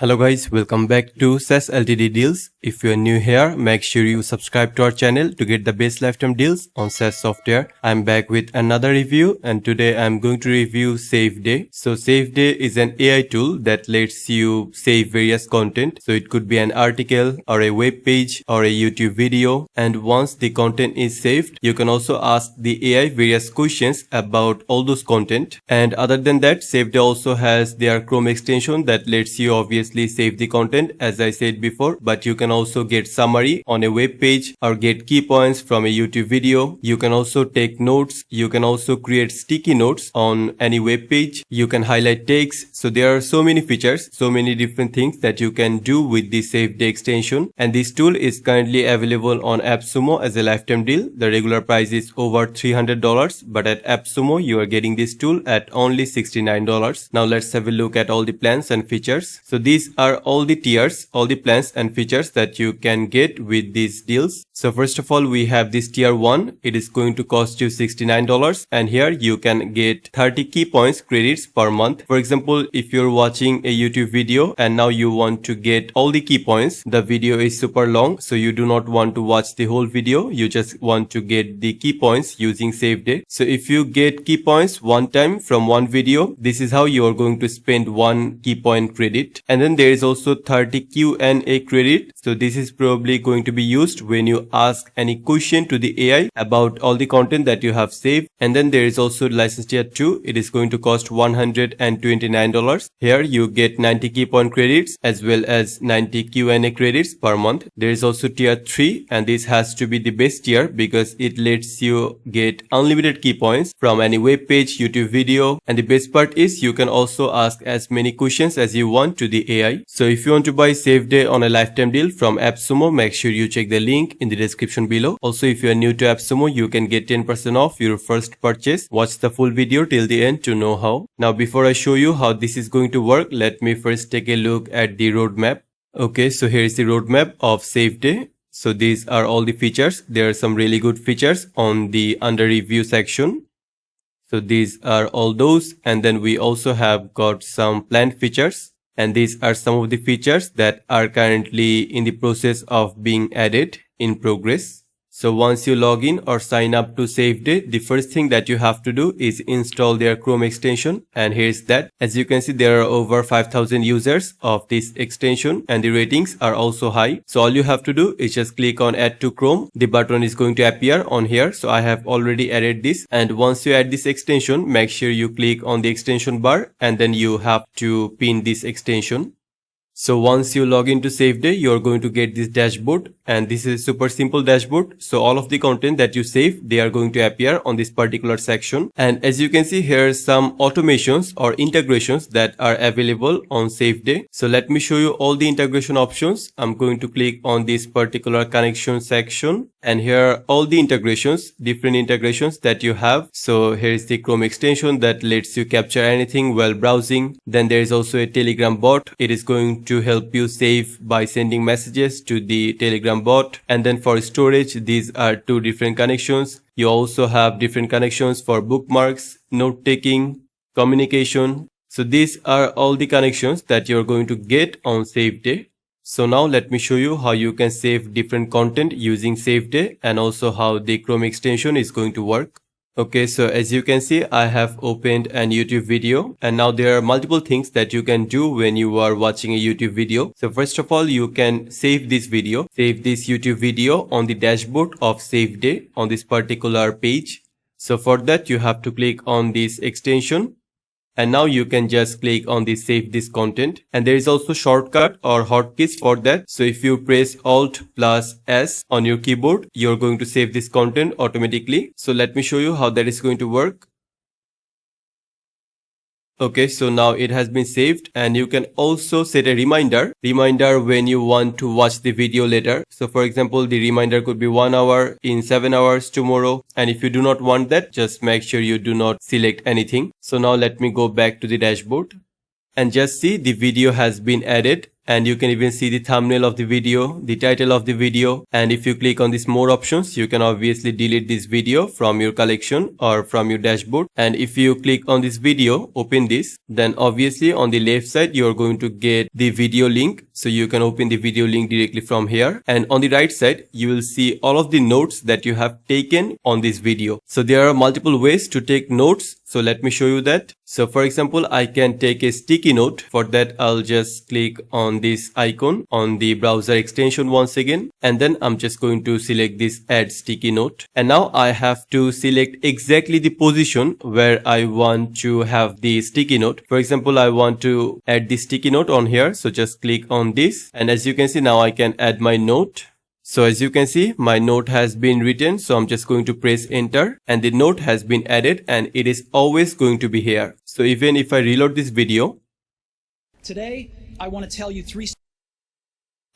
Hello guys, welcome back to SaaS Ltd deals. If you are new here, make sure you subscribe to our channel to get the best lifetime deals on SaaS software. I'm back with another review and today I'm going to review SaveDay. So SaveDay is an AI tool that lets you save various content. So it could be an article or a web page or a YouTube video, and once the content is saved, you can also ask the AI various questions about all those content. And other than that, SaveDay also has their Chrome extension that lets you obviously save the content, as I said before, but you can also get summary on a web page or get key points from a YouTube video. You can also take notes. You can also create sticky notes on any web page. You can highlight text. So there are so many features, so many different things that you can do with the SaveDay extension. And this tool is currently available on AppSumo as a lifetime deal. The regular price is over $300, but at AppSumo you are getting this tool at only $69. Now let's have a look at all the plans and features. So these are all the tiers, all the plans and features that you can get with these deals. So first of all, we have this tier 1. It is going to cost you $69, and here you can get 30 key points credits per month. For example, if you're watching a YouTube video and now you want to get all the key points, the video is super long, so you do not want to watch the whole video, you just want to get the key points using SaveDay. So if you get key points one time from one video, this is how you are going to spend one key point credit. And then there is also 30 Q&A credit. So this is probably going to be used when you ask any question to the AI about all the content that you have saved. And then there is also license tier 2. It is going to cost $129. Here you get 90 key point credits as well as 90 Q&A credits per month. There is also tier 3, and this has to be the best tier because it lets you get unlimited key points from any web page, YouTube video. And the best part is you can also ask as many questions as you want to the AI. So if you want to buy SaveDay on a lifetime deal from AppSumo, make sure you check the link in the description below. Also, if you are new to AppSumo, you can get 10% off your first purchase. Watch the full video till the end to know how. Now, before I show you how this is going to work, let me first take a look at the roadmap. Okay, so here is the roadmap of SaveDay. So these are all the features. There are some really good features on the under review section. So these are all those, and then we also have got some planned features. And these are some of the features that are currently in the process of being added in progress. So once you log in or sign up to SaveDay, the first thing that you have to do is install their Chrome extension. And here's that. As you can see, there are over 5,000 users of this extension and the ratings are also high. So all you have to do is just click on add to Chrome. The button is going to appear on here. So I have already added this. And once you add this extension, make sure you click on the extension bar and then you have to pin this extension. So once you log into SaveDay, you're going to get this dashboard, and this is a super simple dashboard. So all of the content that you save, they are going to appear on this particular section. And as you can see, here are some automations or integrations that are available on SaveDay. So let me show you all the integration options. I'm going to click on this particular connection section, and here are all the integrations, different integrations that you have. So here is the Chrome extension that lets you capture anything while browsing. Then there is also a Telegram bot. It is going to help you save by sending messages to the Telegram bot. And then for storage, these are two different connections. You also have different connections for bookmarks, note taking, communication. So these are all the connections that you're going to get on SaveDay. So now let me show you how you can save different content using SaveDay and also how the Chrome extension is going to work. Okay, so as you can see, I have opened an YouTube video, and now there are multiple things that you can do when you are watching a YouTube video. So first of all, you can save this video, save this YouTube video on the dashboard of SaveDay on this particular page. So for that, you have to click on this extension. And now you can just click on the save this content, and there is also shortcut or hotkeys for that. So if you press Alt plus S on your keyboard, you're going to save this content automatically. So let me show you how that is going to work. Okay, so now it has been saved, and you can also set a reminder when you want to watch the video later. So for example, the reminder could be 1 hour, in 7 hours, tomorrow. And if you do not want that, just make sure you do not select anything. So now let me go back to the dashboard and just see the video has been added. and you can even see the thumbnail of the video, the title of the video. And if you click on these more options, you can obviously delete this video from your collection or from your dashboard. And if you click on this video, open this, then obviously on the left side you are going to get the video link, so you can open the video link directly from here. And on the right side you will see all of the notes that you have taken on this video. So there are multiple ways to take notes, so let me show you that. So for example, I can take a sticky note. For that I'll just click on this icon on the browser extension once again, and then I'm just going to select this add sticky note. And now I have to select exactly the position where I want to have the sticky note. For example, I want to add the sticky note on here, so just click on this, and as you can see now I can add my note. So as you can see, my note has been written, so I'm just going to press enter and the note has been added, and it is always going to be here. So even if I reload this video, today I want to tell you 3.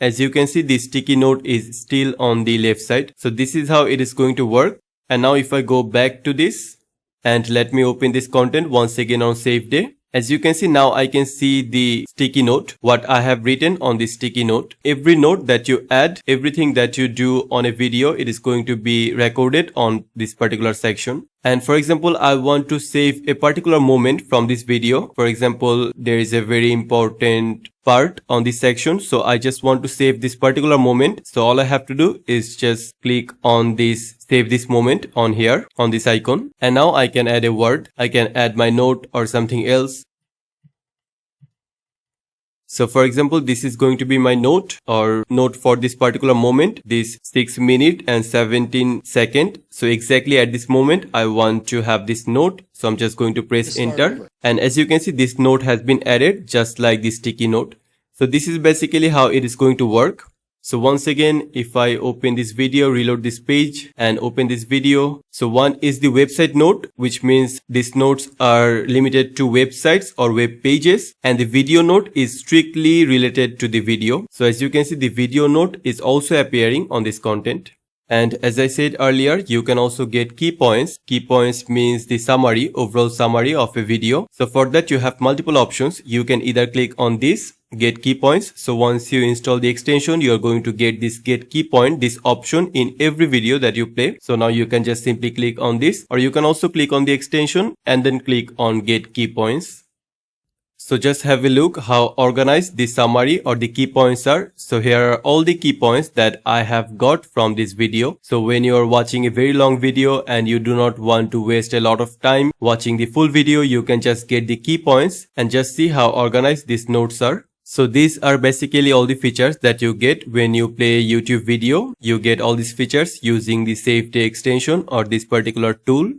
As you can see, the sticky note is still on the left side. So this is how it is going to work. And now if I go back to this and let me open this content once again on SaveDay. As you can see, now I can see the sticky note, what I have written on the sticky note. Every note that you add, everything that you do on a video, it is going to be recorded on this particular section. And for example, I want to save a particular moment from this video. For example, there is a very important part on this section, so I just want to save this particular moment. So all I have to do is just click on this save this moment on here on this icon, and now I can add a word. I can add my note or something else. So for example, this is going to be my note or note for this particular moment, this 6 minutes and 17 seconds. So exactly at this moment, I want to have this note. So I'm just going to press enter. And as you can see, this note has been added just like the sticky note. So this is basically how it is going to work. So once again, if I open this video, reload this page and open this video. So one is the website note, which means these notes are limited to websites or web pages, and the video note is strictly related to the video. So as you can see, the video note is also appearing on this content. And as I said earlier, you can also get key points. Key points means the summary, overall summary of a video. So for that, you have multiple options. You can either click on this, get key points. So once you install the extension, you are going to get this get key point, this option in every video that you play. So now you can just simply click on this, or you can also click on the extension and then click on get key points. So just have a look how organized the summary or the key points are. So here are all the key points that I have got from this video. So when you are watching a very long video and you do not want to waste a lot of time watching the full video, you can just get the key points and just see how organized these notes are. So these are basically all the features that you get when you play a YouTube video. You get all these features using the SaveDay extension or this particular tool.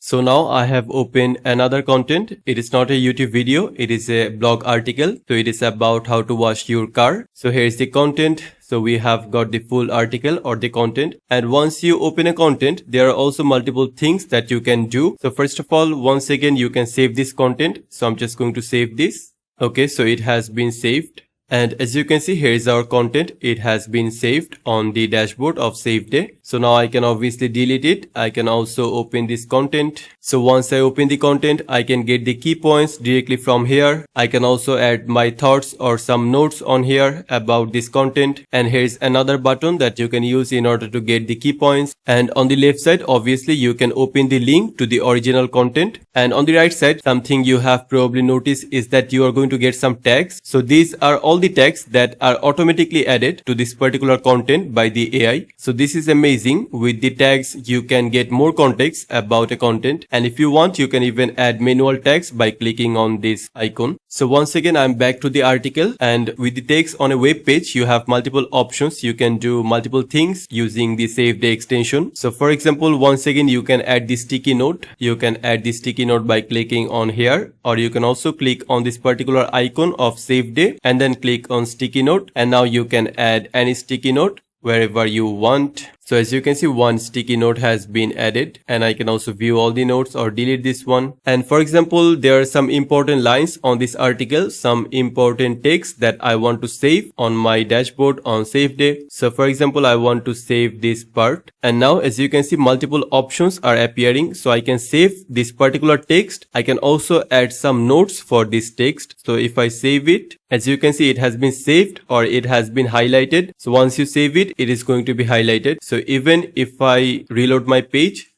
So now I have opened another content. It is not a YouTube video. It is a blog article. So it is about how to wash your car. So here is the content. So we have got the full article or the content. And once you open a content, there are also multiple things that you can do. So first of all, once again, you can save this content. So I'm just going to save this. Okay, so it has been saved. And as you can see, here is our content. It has been saved on the dashboard of SaveDay. So now I can obviously delete it. I can also open this content. So once I open the content, I can get the key points directly from here. I can also add my thoughts or some notes on here about this content. And here's another button that you can use in order to get the key points. And on the left side, obviously, you can open the link to the original content. And on the right side, something you have probably noticed is that you are going to get some tags. So these are all the tags that are automatically added to this particular content by the AI. So this is amazing. With the tags, you can get more context about a content. And if you want, you can even add manual tags by clicking on this icon. So once again, I'm back to the article, and with the text on a web page, you have multiple options. You can do multiple things using the SaveDay extension. So for example, once again, you can add the sticky note. You can add the sticky note by clicking on here, or you can also click on this particular icon of SaveDay and then click on sticky note. And now you can add any sticky note wherever you want. So as you can see, one sticky note has been added, and I can also view all the notes or delete this one. And for example, there are some important lines on this article, some important text that I want to save on my dashboard on SaveDay. So for example, I want to save this part, and now as you can see, multiple options are appearing. So I can save this particular text. I can also add some notes for this text. So if I save it, as you can see, it has been saved or it has been highlighted. So once you save it, it is going to be highlighted. So even if I reload my page,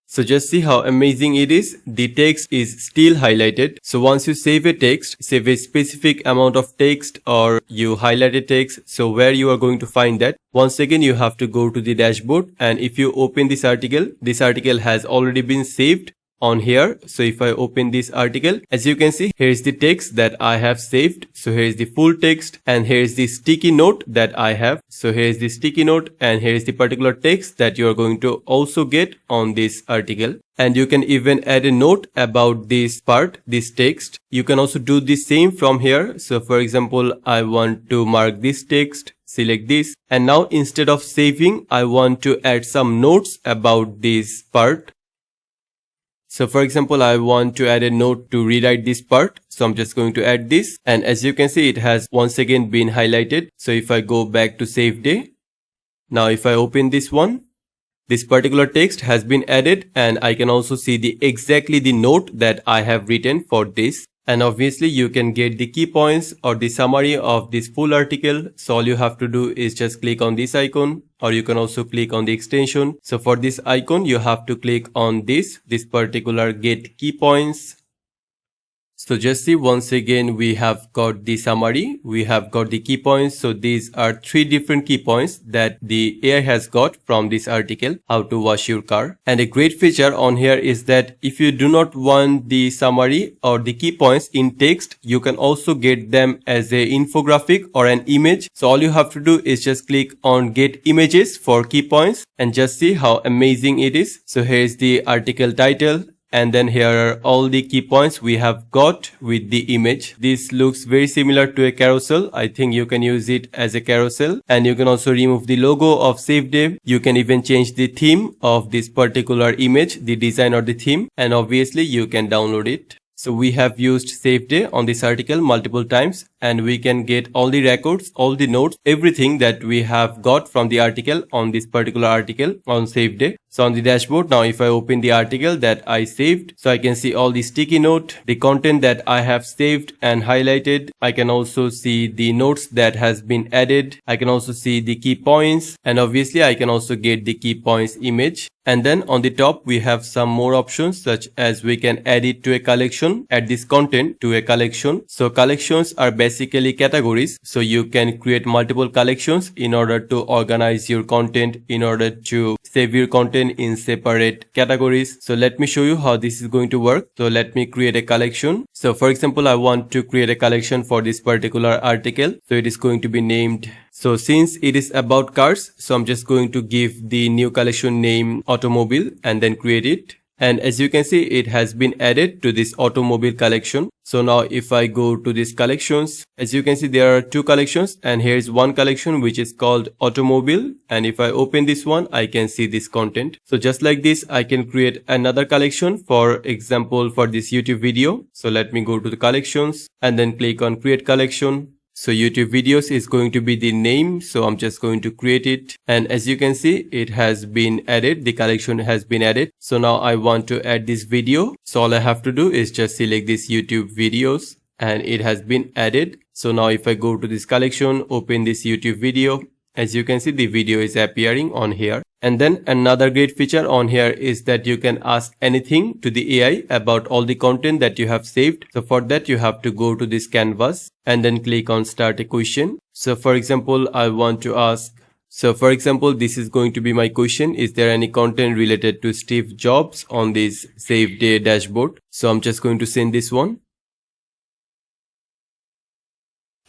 so just see how amazing it is. The text is still highlighted. So once you save a text, save a specific amount of text or you highlight a text, so where you are going to find that? Once again, you have to go to the dashboard, and if you open this article has already been saved on here. So if I open this article, as you can see, here is the text that I have saved. So here is the full text, and here is the sticky note that I have. So here is the sticky note, and here is the particular text that you are going to also get on this article. And you can even add a note about this part, this text. You can also do the same from here. So for example, I want to mark this text, select this, and now instead of saving, I want to add some notes about this part. So for example, I want to add a note to rewrite this part. So I'm just going to add this, and as you can see, it has once again been highlighted. So if I go back to SaveDay, now if I open this one, this particular text has been added, and I can also see exactly the note that I have written for this. And obviously you can get the key points or the summary of this full article. So all you have to do is just click on this icon, or you can also click on the extension. So for this icon, you have to click on this particular get key points. So just see, once again, we have got the summary, we have got the key points. So these are 3 different key points that the AI has got from this article, how to wash your car. And a great feature on here is that if you do not want the summary or the key points in text, you can also get them as a infographic or an image. So all you have to do is just click on get images for key points, and just see how amazing it is. So here is the article title, and then here are all the key points we have got with the image. This looks very similar to a carousel. I think you can use it as a carousel, and you can also remove the logo of SaveDay. You can even change the theme of this particular image, the design or the theme, and obviously you can download it. So we have used SaveDay on this article multiple times, and we can get all the records, all the notes, everything that we have got from the article on this particular article on SaveDay. So on the dashboard, now if I open the article that I saved, so I can see all the sticky note, the content that I have saved and highlighted. I can also see the notes that has been added. I can also see the key points, and obviously I can also get the key points image. And then on the top, we have some more options, such as we can add it to a collection, add this content to a collection. So collections are basically categories. So you can create multiple collections in order to organize your content, in order to save your content in separate categories. So let me show you how this is going to work. So let me create a collection. So for example, I want to create a collection for this particular article. So it is going to be named, so since it is about cars, so I'm just going to give the new collection name automobile and then create it. And as you can see, it has been added to this automobile collection. So now if I go to these collections, as you can see, there are 2 collections, and here is one collection which is called automobile. And if I open this one, I can see this content. So just like this, I can create another collection, for example, for this YouTube video. So let me go to the collections and then click on create collection. So YouTube videos is going to be the name. So I'm just going to create it. And as you can see, it has been added. The collection has been added. So now I want to add this video. So all I have to do is just select this YouTube videos, and it has been added. So now if I go to this collection, open this YouTube video, as you can see, the video is appearing on here. And then another great feature on here is that you can ask anything to the AI about all the content that you have saved. So for that, you have to go to this canvas and then click on start a question. So for example, I want to ask, so for example, this is going to be my question. Is there any content related to Steve Jobs on this SaveDay dashboard? So I'm just going to send this one.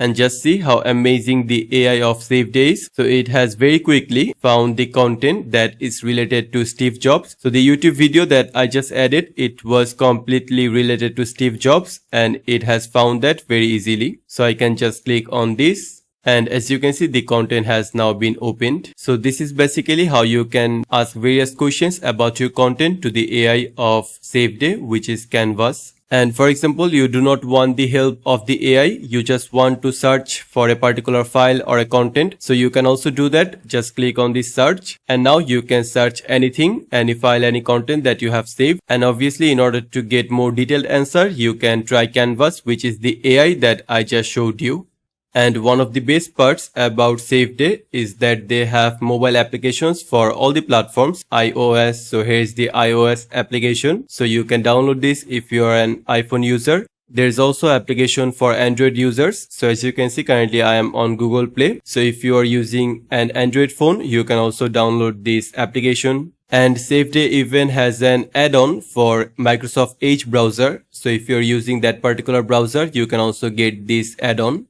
And just see how amazing the AI of SaveDay is. So it has very quickly found the content that is related to Steve Jobs. So the YouTube video that I just added, it was completely related to Steve Jobs, and it has found that very easily. So I can just click on this, And as you can see, the content has now been opened. So this is basically how you can ask various questions about your content to the AI of SaveDay, which is Canvas. And for example, you do not want the help of the AI, you just want to search for a particular file or a content. So you can also do that. Just click on the search and now you can search anything, any file, any content that you have saved. And obviously, in order to get more detailed answer, you can try Canvas, which is the AI that I just showed you. And one of the best parts about SaveDay is that they have mobile applications for all the platforms, iOS. So here's the iOS application. So you can download this if you're an iPhone user. There's also application for Android users. So as you can see, currently I am on Google Play. So if you are using an Android phone, you can also download this application. And SaveDay even has an add-on for Microsoft Edge browser. So if you're using that particular browser, you can also get this add-on.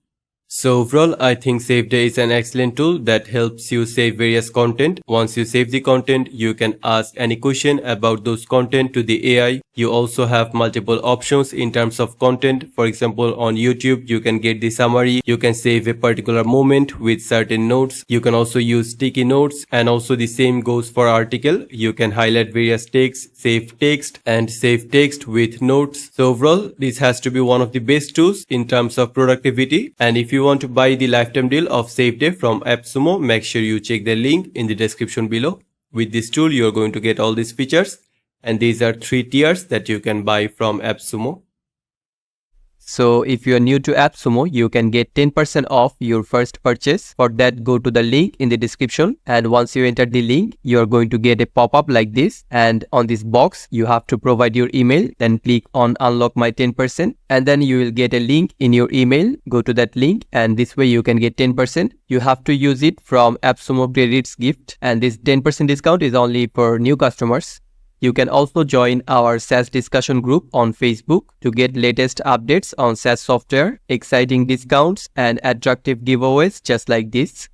So overall, I think SaveDay is an excellent tool that helps you save various content. Once you save the content, you can ask any question about those content to the AI. You also have multiple options in terms of content. For example, on YouTube, you can get the summary. You can save a particular moment with certain notes. You can also use sticky notes, and also the same goes for article. You can highlight various text, save text with notes. So overall, this has to be one of the best tools in terms of productivity. And if you want to buy the lifetime deal of SaveDay from AppSumo, make sure you check the link in the description below. With this tool, you're going to get all these features, and these are 3 tiers that you can buy from AppSumo. So if you are new to AppSumo, you can get 10% off your first purchase. For that, go to the link in the description, and once you enter the link, you are going to get a pop-up like this, and on this box you have to provide your email. Then click on unlock my 10%, and then you will get a link in your email. Go to that link, and this way you can get 10%. You have to use it from AppSumo credits gift, and this 10% discount is only for new customers. You can also join our SaaS discussion group on Facebook to get latest updates on SaaS software, exciting discounts, and attractive giveaways just like this.